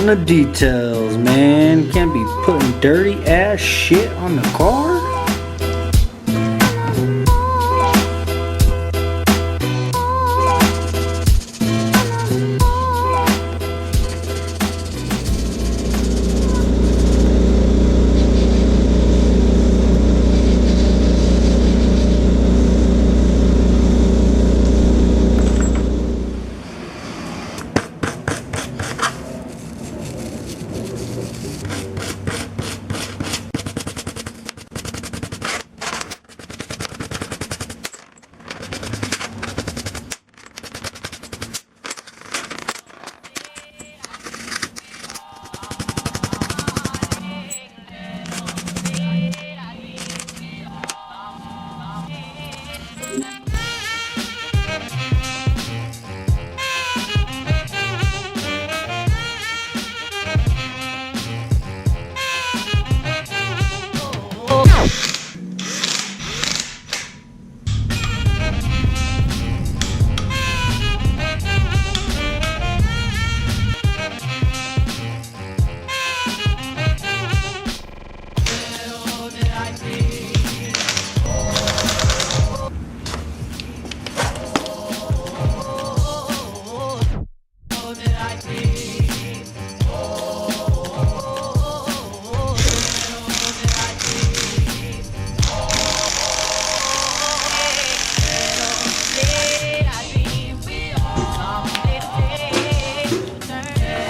on the details, man. Can't be putting dirty ass shit on the car.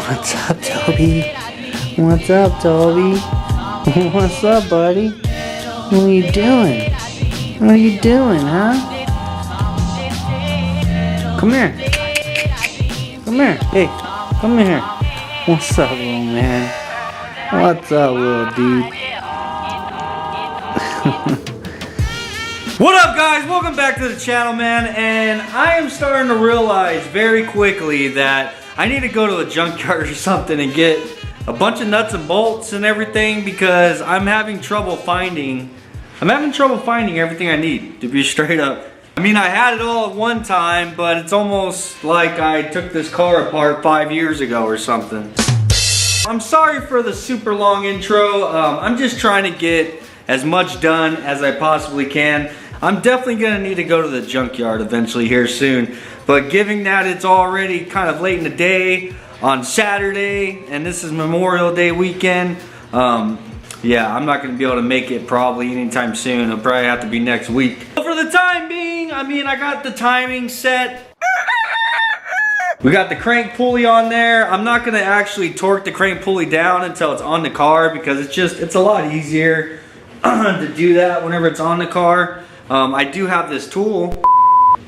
What's up, Toby? What's up, Toby? What's up, buddy? What are you doing? What are you doing, huh? Come here. Come here. Hey, come here. What's up, little man? What's up, little dude? What up, guys? Welcome back to the channel, man. And I am starting to realize very quickly that I need to go to a junkyard or something and get a bunch of nuts and bolts and everything, because I'm having trouble finding everything I need, to be straight up. I mean, I had it all at one time, but it's almost like I took this car apart 5 years ago or something. I'm sorry for the super long intro. I'm just trying to get as much done as I possibly can. I'm definitely gonna need to go to the junkyard eventually here soon. But given that it's already kind of late in the day on Saturday, and this is Memorial Day weekend, yeah, I'm not gonna be able to make it probably anytime soon. It'll probably have to be next week. But for the time being, I mean, I got the timing set. We got the crank pulley on there. I'm not gonna actually torque the crank pulley down until it's on the car, because it's a lot easier to do that whenever it's on the car. I do have this tool,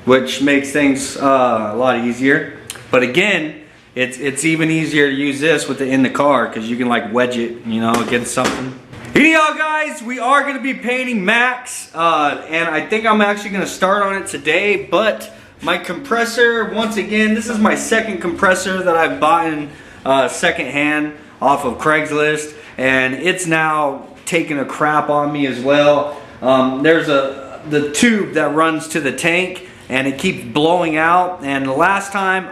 which makes things a lot easier. But again, it's even easier to use this with it in the car, because you can like wedge it, you know, against something. Anyhow, guys, we are going to be painting Max, and I think I'm actually going to start on it today. But my compressor, once again, this is my second compressor that I've bought in secondhand off of Craigslist, and it's now taking a crap on me as well. There's the tube that runs to the tank, and it keeps blowing out, and the last time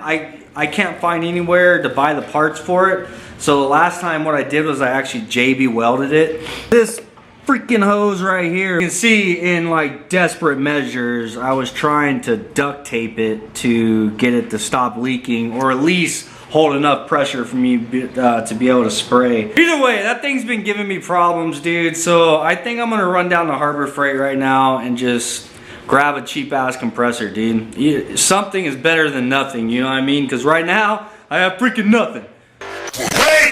I can't find anywhere to buy the parts for it. So the last time what I did was I actually JB welded it. This freaking hose right here, you can see in like desperate measures I was trying to duct tape it to get it to stop leaking, or at least hold enough pressure for me to be able to spray. Either way, that thing's been giving me problems, dude. So I think I'm gonna run down to Harbor Freight right now and just grab a cheap ass compressor, dude. Something is better than nothing, you know what I mean? Because right now I have freaking nothing. Wait.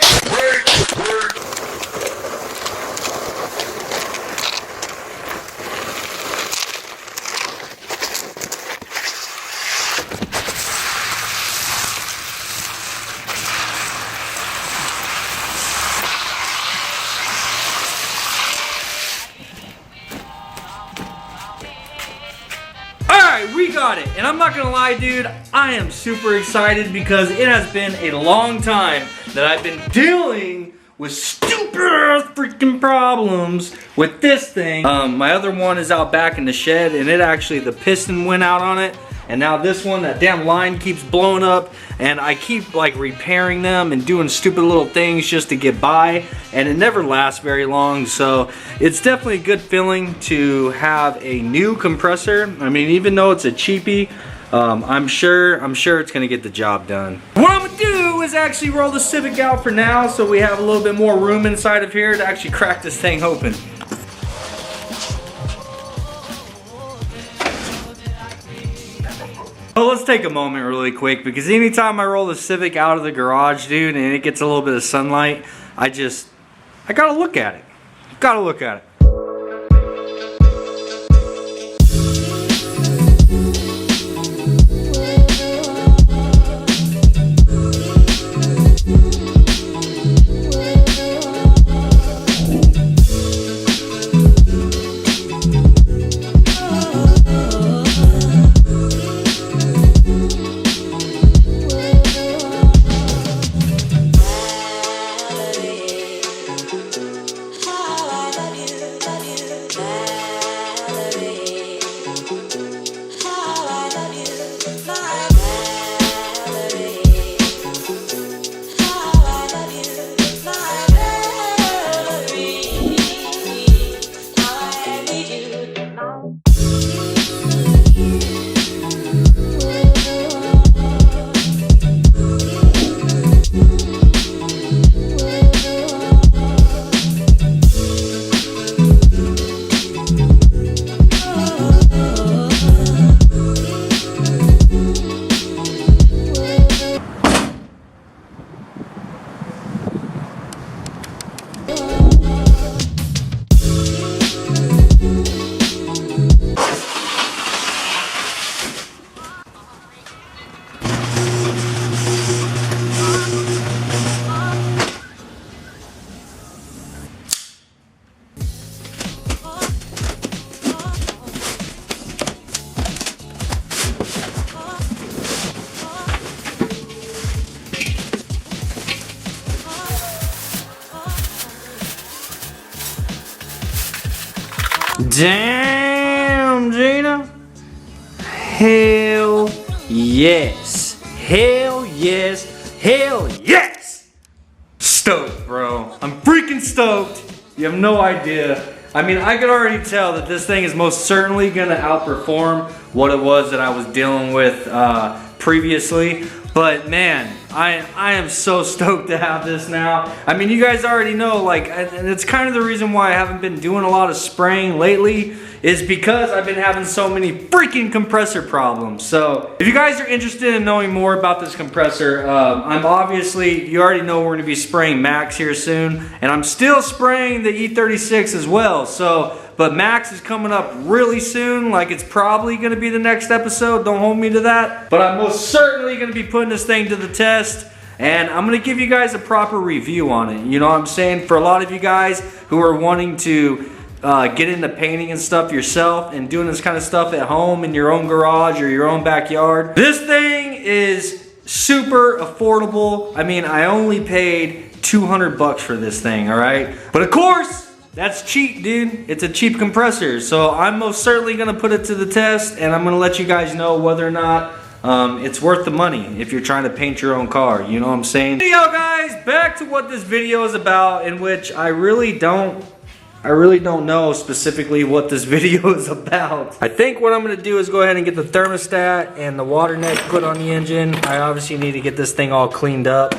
We got it, and I'm not gonna lie, dude, I am super excited because it has been a long time that I've been dealing with stupid ass freaking problems with this thing. My other one is out back in the shed, and the piston went out on it, and now this one, that damn line keeps blowing up, and I keep like repairing them and doing stupid little things just to get by, and it never lasts very long. So it's definitely a good feeling to have a new compressor. I mean, even though it's a cheapie, I'm sure it's gonna get the job done. What I'm gonna do is actually roll the Civic out for now, so we have a little bit more room inside of here to actually crack this thing open. Well, let's take a moment really quick, because anytime I roll the Civic out of the garage, dude, and it gets a little bit of sunlight, I gotta look at it. Gotta look at it. Damn, Gina. Hell yes. Hell yes. Hell yes. Stoked, bro. I'm freaking stoked. You have no idea. I mean, I could already tell that this thing is most certainly gonna outperform what it was that I was dealing with previously. But man, I am so stoked to have this now. I mean, you guys already know, like, and it's kind of the reason why I haven't been doing a lot of spraying lately, is because I've been having so many freaking compressor problems. So if you guys are interested in knowing more about this compressor, I'm obviously, you already know we're gonna be spraying Max here soon, and I'm still spraying the E36 as well. So, but Max is coming up really soon, like it's probably gonna be the next episode, don't hold me to that. But I'm most certainly gonna be putting this thing to the test, and I'm gonna give you guys a proper review on it. You know what I'm saying? For a lot of you guys who are wanting to get into painting and stuff yourself and doing this kind of stuff at home in your own garage or your own backyard, this thing is super affordable. I mean, I only paid 200 bucks for this thing, all right? But of course, that's cheap, dude. It's a cheap compressor. So I'm most certainly gonna put it to the test, and I'm gonna let you guys know whether or not it's worth the money if you're trying to paint your own car. You know what I'm saying? Yo guys, back to what this video is about, in which I really don't know specifically what this video is about. I think what I'm gonna do is go ahead and get the thermostat and the water neck put on the engine. I obviously need to get this thing all cleaned up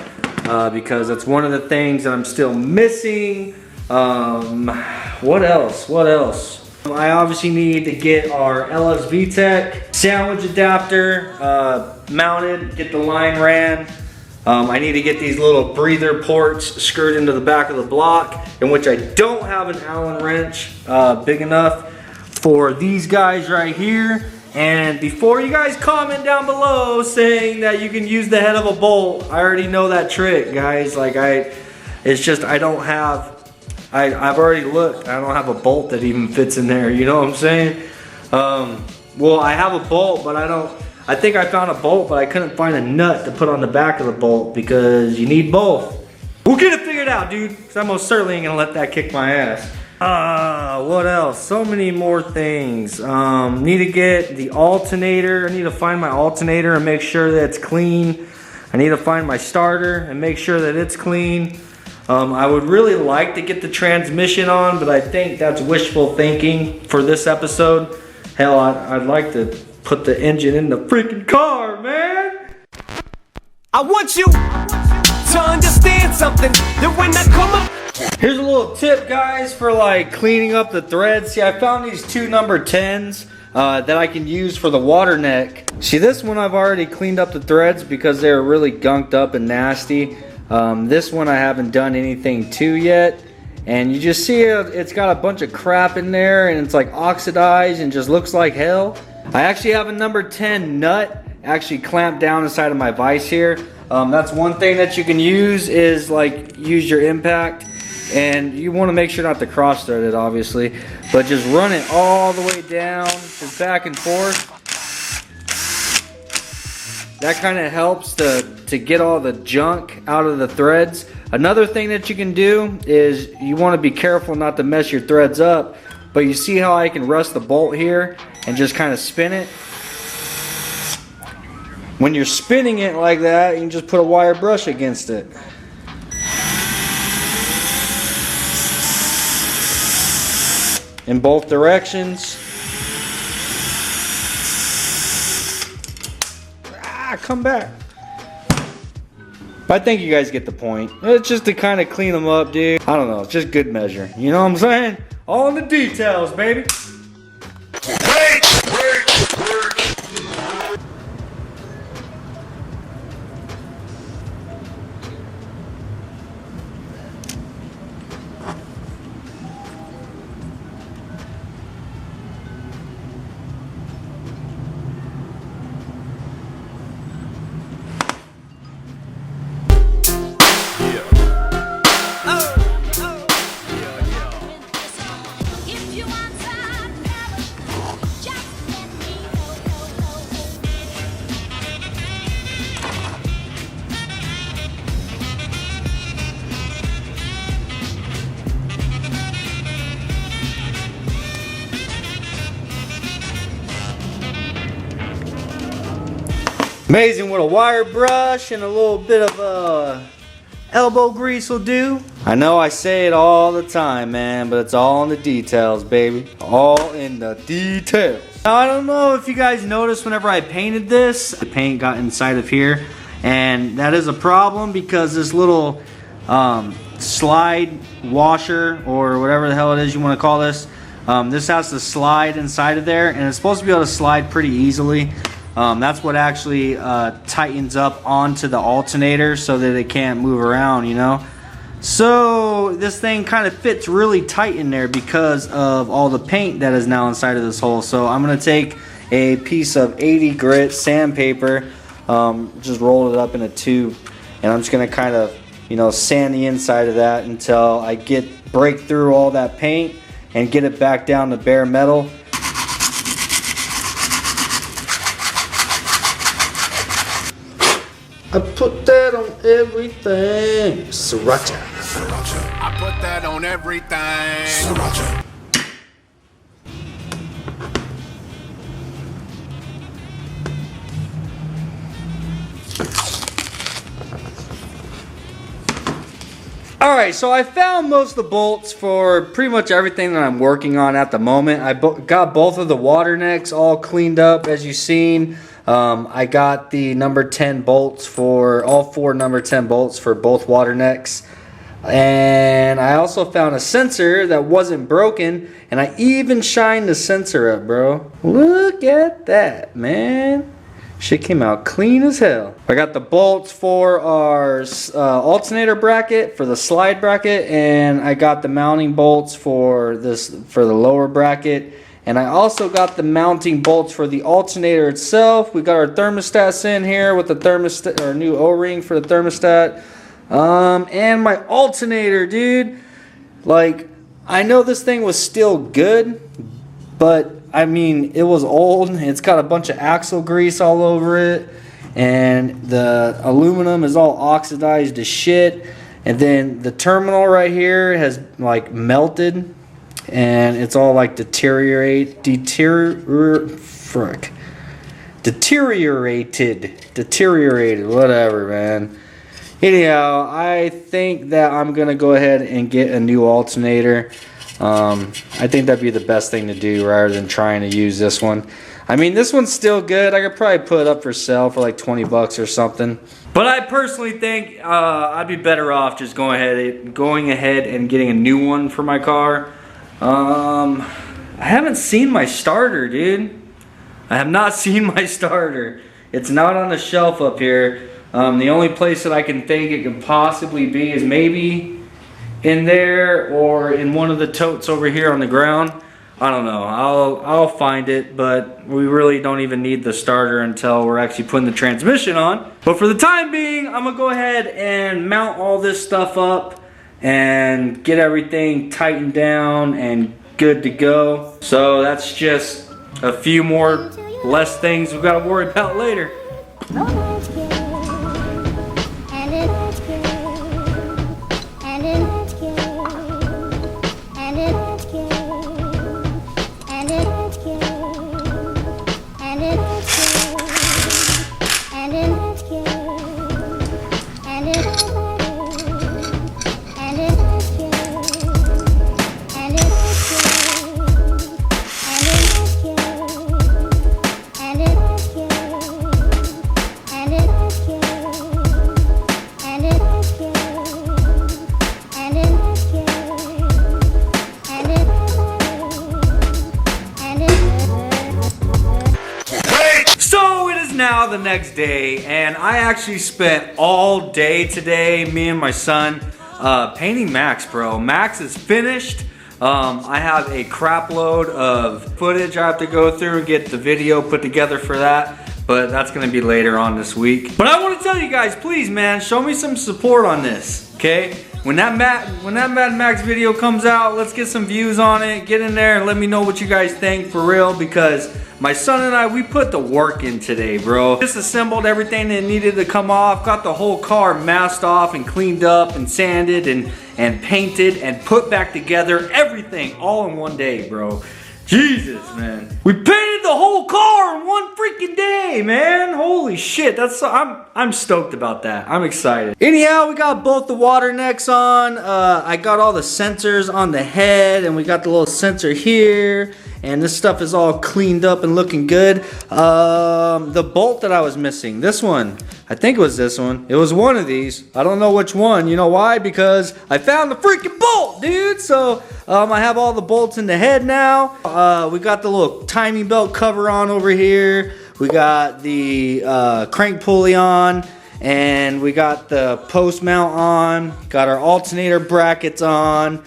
because that's one of the things that I'm still missing. What else? I obviously need to get our LS Vtec sandwich adapter mounted, get the line ran. I need to get these little breather ports screwed into the back of the block, in which I don't have an Allen wrench big enough for these guys right here. And before you guys comment down below saying that you can use the head of a bolt, I already know that trick, guys. Like it's just I don't have. I've already looked. I don't have a bolt that even fits in there. You know what I'm saying? Well, I have a bolt, but I think I found a bolt, but I couldn't find a nut to put on the back of the bolt because you need both. We'll get it figured out, dude. Because I most certainly ain't gonna let that kick my ass. What else? So many more things. Need to get the alternator. I need to find my alternator and make sure that it's clean. I need to find my starter and make sure that it's clean. I would really like to get the transmission on, but I think that's wishful thinking for this episode. Hell, I'd like to put the engine in the freaking car, man. I want you to understand something, that when I come up. Here's a little tip, guys, for like cleaning up the threads. See, I found these two number 10s that I can use for the water neck. See, this one I've already cleaned up the threads because they were really gunked up and nasty. This one I haven't done anything to yet. And you just see it's got a bunch of crap in there and it's like oxidized and just looks like hell. I actually have a number 10 nut actually clamped down inside of my vise here. That's one thing that you can use is like use your impact. And you want to make sure not to cross thread it, obviously, but just run it all the way down, just back and forth. That kind of helps to get all the junk out of the threads. Another thing that you can do is you want to be careful not to mess your threads up, but you see how I can rest the bolt here and just kind of spin it? When you're spinning it like that, you can just put a wire brush against it. In both directions. Come back. But I think you guys get the point. It's just to kind of clean them up, dude. I don't know, it's just good measure. You know what I'm saying? All in the details, baby. Amazing what a wire brush and a little bit of elbow grease will do. I know I say it all the time, man, but it's all in the details, baby. All in the details. Now, I don't know if you guys noticed whenever I painted this, the paint got inside of here, and that is a problem because this little slide washer, or whatever the hell it is you want to call this, this has to slide inside of there, and it's supposed to be able to slide pretty easily. That's what actually tightens up onto the alternator so that it can't move around, you know. So this thing kind of fits really tight in there because of all the paint that is now inside of this hole. So I'm going to take a piece of 80 grit sandpaper, just roll it up in a tube, and I'm just going to kind of, you know, sand the inside of that until I break through all that paint and get it back down to bare metal. I put that on everything. Sriracha. I put that on everything. Sriracha. Alright, so I found most of the bolts for pretty much everything that I'm working on at the moment. I got both of the water necks all cleaned up, as you've seen. I got the number 10 bolts for all 4 number 10 bolts for both water necks. And I also found a sensor that wasn't broken, and I even shined the sensor up, bro. Look at that, man. Shit came out clean as hell. I got the bolts for our alternator bracket, for the slide bracket, and I got the mounting bolts for the lower bracket. And I also got the mounting bolts for the alternator itself. We got our thermostats in here with the thermostat, our new O-ring for the thermostat. And my alternator, dude. Like, I know this thing was still good, but I mean, it was old. It's got a bunch of axle grease all over it, and the aluminum is all oxidized to shit. And then the terminal right here has like melted. and it's all like deteriorated, whatever, man. Anyhow, I think that I'm gonna go ahead and get a new alternator. I think that'd be the best thing to do rather than trying to use this one. I mean, this one's still good. I could probably put it up for sale for like 20 bucks or something. But I personally think I'd be better off just going ahead and getting a new one for my car. I haven't seen my starter, dude. I have not seen my starter. It's not on the shelf up here. The only place that I can think it could possibly be is maybe in there or in one of the totes over here on the ground. I don't know. I'll find it, but we really don't even need the starter until we're actually putting the transmission on. But for the time being, I'm gonna go ahead and mount all this stuff up and get everything tightened down and good to go. So that's just a few more less things we've got to worry about later. Now the next day, and I actually spent all day today, me and my son, painting Max, bro. Max is finished. I have a crap load of footage I have to go through and get the video put together for that, but that's gonna be later on this week. But I want to tell you guys, please, man, show me some support on this, okay? When that Mad Max video comes out, let's get some views on it. Get in there and let me know what you guys think for real, because my son and I, we put the work in today, bro. Disassembled everything that needed to come off, got the whole car masked off and cleaned up and sanded and painted and put back together, everything all in one day, bro. Jesus, man. We painted the whole car in one freaking day, man. Holy shit, I'm stoked about that. I'm excited. Anyhow, we got both the water necks on. I got all the sensors on the head, and we got the little sensor here. And this stuff is all cleaned up and looking good. The bolt that I was missing, this one, I think it was this one. It was one of these. I don't know which one. You know why? Because I found the freaking bolt, dude. So I have all the bolts in the head now. We got the little timing belt cover on over here. We got the crank pulley on. And we got the post mount on. Got our alternator brackets on.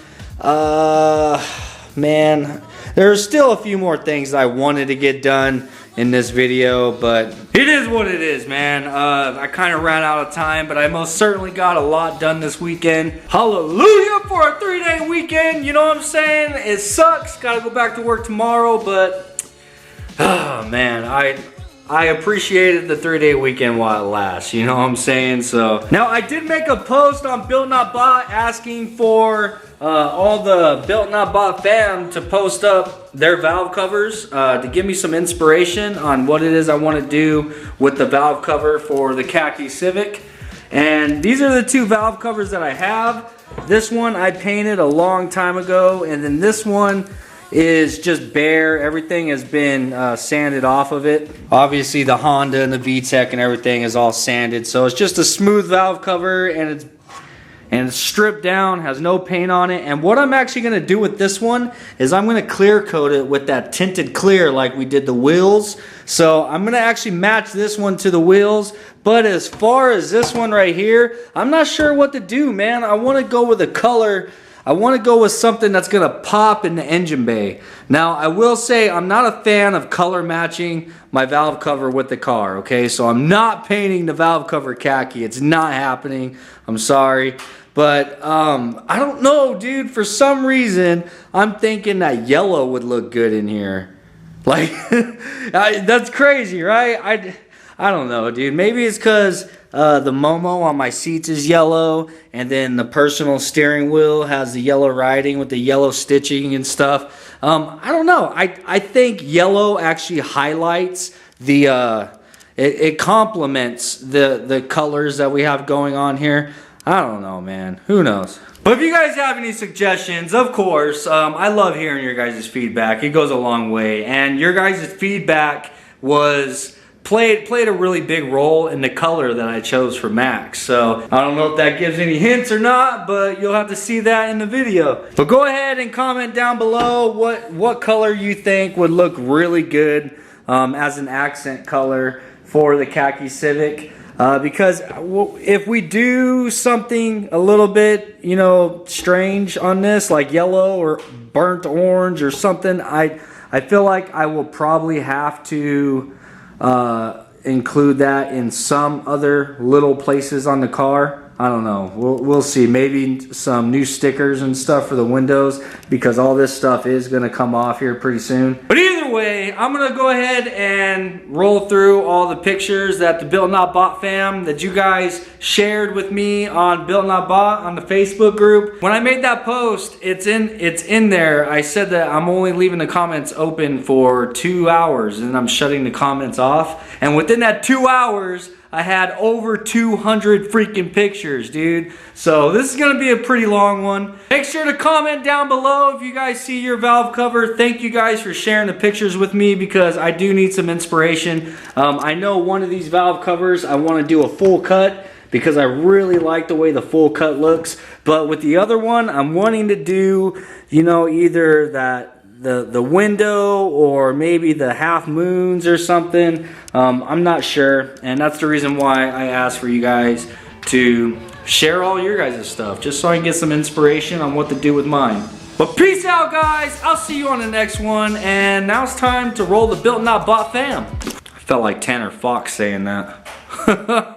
Man, there's still a few more things I wanted to get done in this video, but it is what it is, man. I kind of ran out of time, but I most certainly got a lot done this weekend. Hallelujah for a 3-day weekend, you know what I'm saying? It sucks, gotta go back to work tomorrow, but oh man, I appreciated the 3-day weekend while it lasts, you know what I'm saying? So now I did make a post on Built Not Bought asking for all the Built Not Bought fam to post up their valve covers to give me some inspiration on what it is I want to do with the valve cover for the khaki Civic. And these are the two valve covers that I have. This one I painted a long time ago, and then this one is just bare. Everything has been sanded off of it. Obviously the Honda and the Vtec and everything is all sanded, so it's just a smooth valve cover, and it's stripped down, has no paint on it. And what I'm actually going to do with this one is I'm going to clear coat it with that tinted clear like we did the wheels. So I'm going to actually match this one to the wheels. But as far as this one right here, I'm not sure what to do, man. I want to go with a color. I want to go with something that's going to pop in the engine bay. Now, I will say I'm not a fan of color matching my valve cover with the car, okay? So I'm not painting the valve cover khaki. It's not happening. I'm sorry. But I don't know, dude. For some reason, I'm thinking that yellow would look good in here. Like, that's crazy, right? I don't know, dude. Maybe it's because the Momo on my seats is yellow, and then the personal steering wheel has the yellow writing with the yellow stitching and stuff. I don't know. I think yellow actually highlights the, it complements the colors that we have going on here. I don't know, man. Who knows? But if you guys have any suggestions, of course, I love hearing your guys' feedback. It goes a long way. And your guys' feedback played a really big role in the color that I chose for Max. So I don't know if that gives any hints or not, but you'll have to see that in the video. But go ahead and comment down below what color you think would look really good as an accent color for the khaki Civic. Because if we do something a little bit, you know, strange on this, like yellow or burnt orange or something, I feel like I will probably have to include that in some other little places on the car. I don't know. We'll see. Maybe some new stickers and stuff for the windows, because all this stuff is going to come off here pretty soon. But either way, I'm going to go ahead and roll through all the pictures that the Built Not Bought fam that you guys shared with me on Built Not Bought on the Facebook group. When I made that post, it's in there. I said that I'm only leaving the comments open for 2 hours and I'm shutting the comments off. And within that 2 hours, I had over 200 freaking pictures, dude. So this is going to be a pretty long one. Make sure to comment down below if you guys see your valve cover. Thank you guys for sharing the pictures with me, because I do need some inspiration. I know one of these valve covers I want to do a full cut, because I really like the way the full cut looks. But with the other one, I'm wanting to do, you know, either the window or maybe the half moons or something. I'm not sure, and that's the reason why I asked for you guys to share all your guys' stuff, just so I can get some inspiration on what to do with mine. But peace out, guys. I'll see you on the next one, and now it's time to roll the Built Not Bought fam. I felt like Tanner Fox saying that.